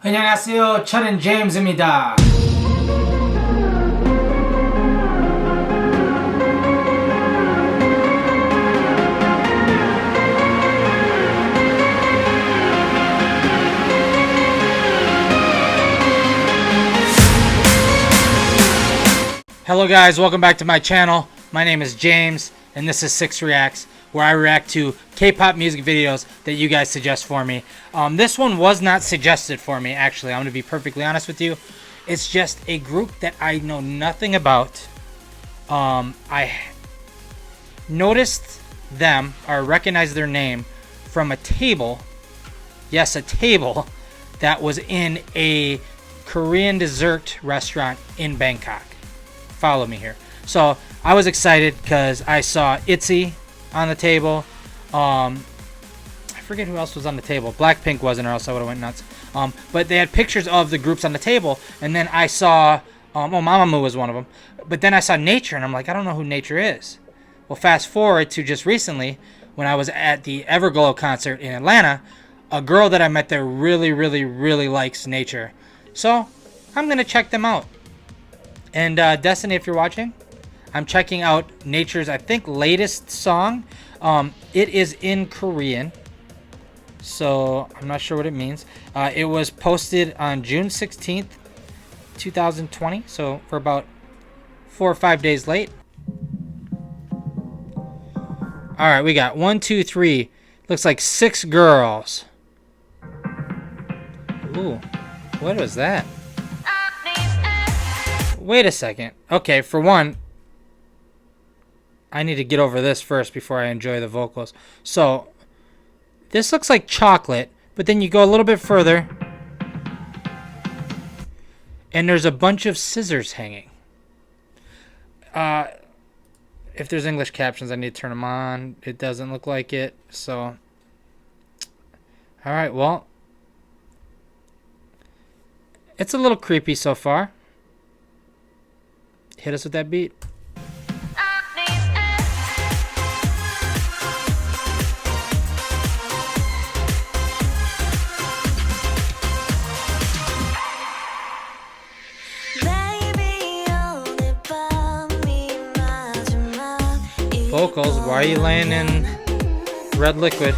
안녕하세요. 저는 제임스입니다. Hello guys, welcome back to my channel. My name is James, and this is Six Reacts, where I react to K-pop music videos that you guys suggest for me. This one was not suggested for me, actually. I'm going to be perfectly honest with you. It's just a group that I know nothing about. I noticed them, or recognized their name, from a table. Yes, a table that was in a Korean dessert restaurant in Bangkok. Follow me here. So I was excited because I saw ITZY on the table. I forget who else was on the table. Blackpink wasn't, or else I would have went nuts. But they had pictures of the groups on the table, and then I saw, Mamamoo was one of them. But then I saw Nature, and I'm like, I don't know who Nature is. Well, fast forward to just recently, when I was at the Everglow concert in Atlanta, a girl that I met there really likes Nature. So I'm gonna check them out. And Destiny, if you're watching, I'm checking out Nature's, I think, latest song. It is in Korean, so I'm not sure what it means. It was posted on June 16th, 2020, so for about 4 or 5 days late. All right, we got 1, 2, 3. Looks like 6 girls. Ooh, what was that? Wait a second. Okay, for one, I need to get over this first before I enjoy the vocals. So, this looks like chocolate, but then you go a little bit further, and there's a bunch of scissors hanging. If there's English captions, I need to turn them on. It doesn't look like it, so. Alright, well. It's a little creepy so far. Hit us with that beat. Vocals, why are you laying in red liquid?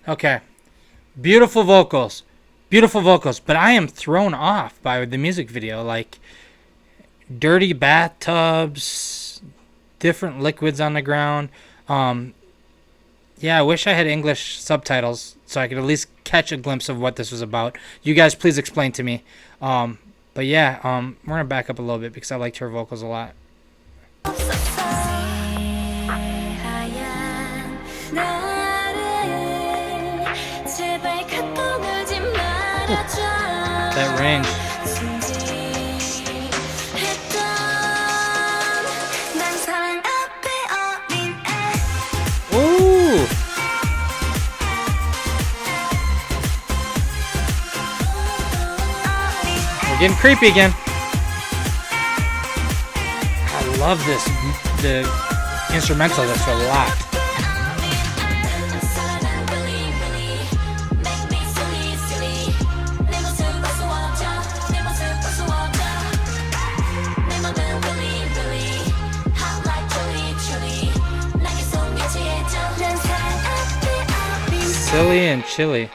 Okay, beautiful vocals, but I am thrown off by the music video. Like, dirty bathtubs, different liquids on the ground. Yeah, I wish I had English subtitles so I could at least catch a glimpse of what this was about. You guys, please explain to me. But yeah, we're gonna back up a little bit because I liked her vocals a lot. That range. Ooh. We're getting creepy again. I love this, the instrumental of this a lot. Silly and chilly.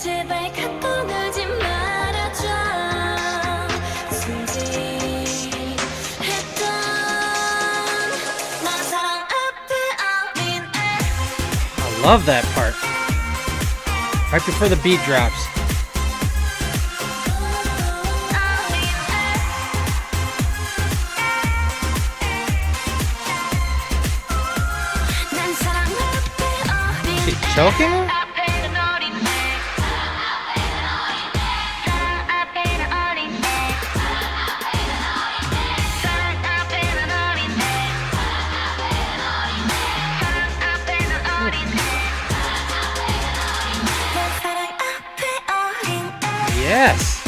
제발 갖고 놀지 말아줘. Love that part. Right before the beat drops. Is she choking her? Yes.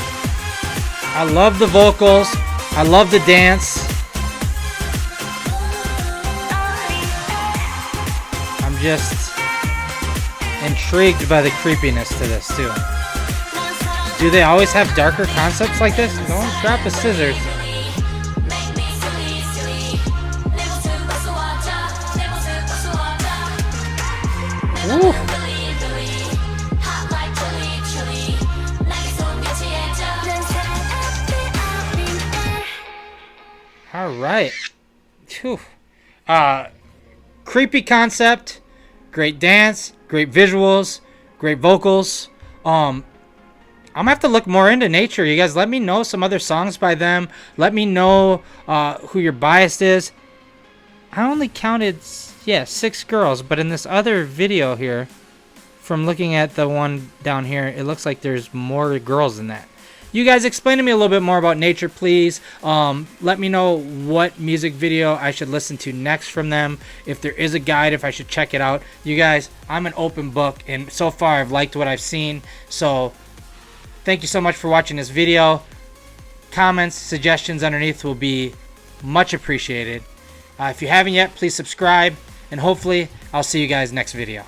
I love the vocals. I love the dance. I'm just intrigued by the creepiness to this too. Do they always have darker concepts like this? Don't drop the scissors. Woo. All right. Whew. Creepy concept, great dance, great visuals, great vocals. I'm gonna have to look more into Nature. You guys, let me know some other songs by them. Let me know who your bias is. I only counted 6 girls, but in this other video here, from looking at the one down here, it looks like there's more girls than that. You guys explain to me a little bit more about Nature, please. Let me know what music video I should listen to next from them. If there is a guide, if I should check it out. You guys, I'm an open book, and so far I've liked what I've seen. So thank you so much for watching this video. Comments, suggestions underneath will be much appreciated. If you haven't yet, please subscribe, and hopefully I'll see you guys next video.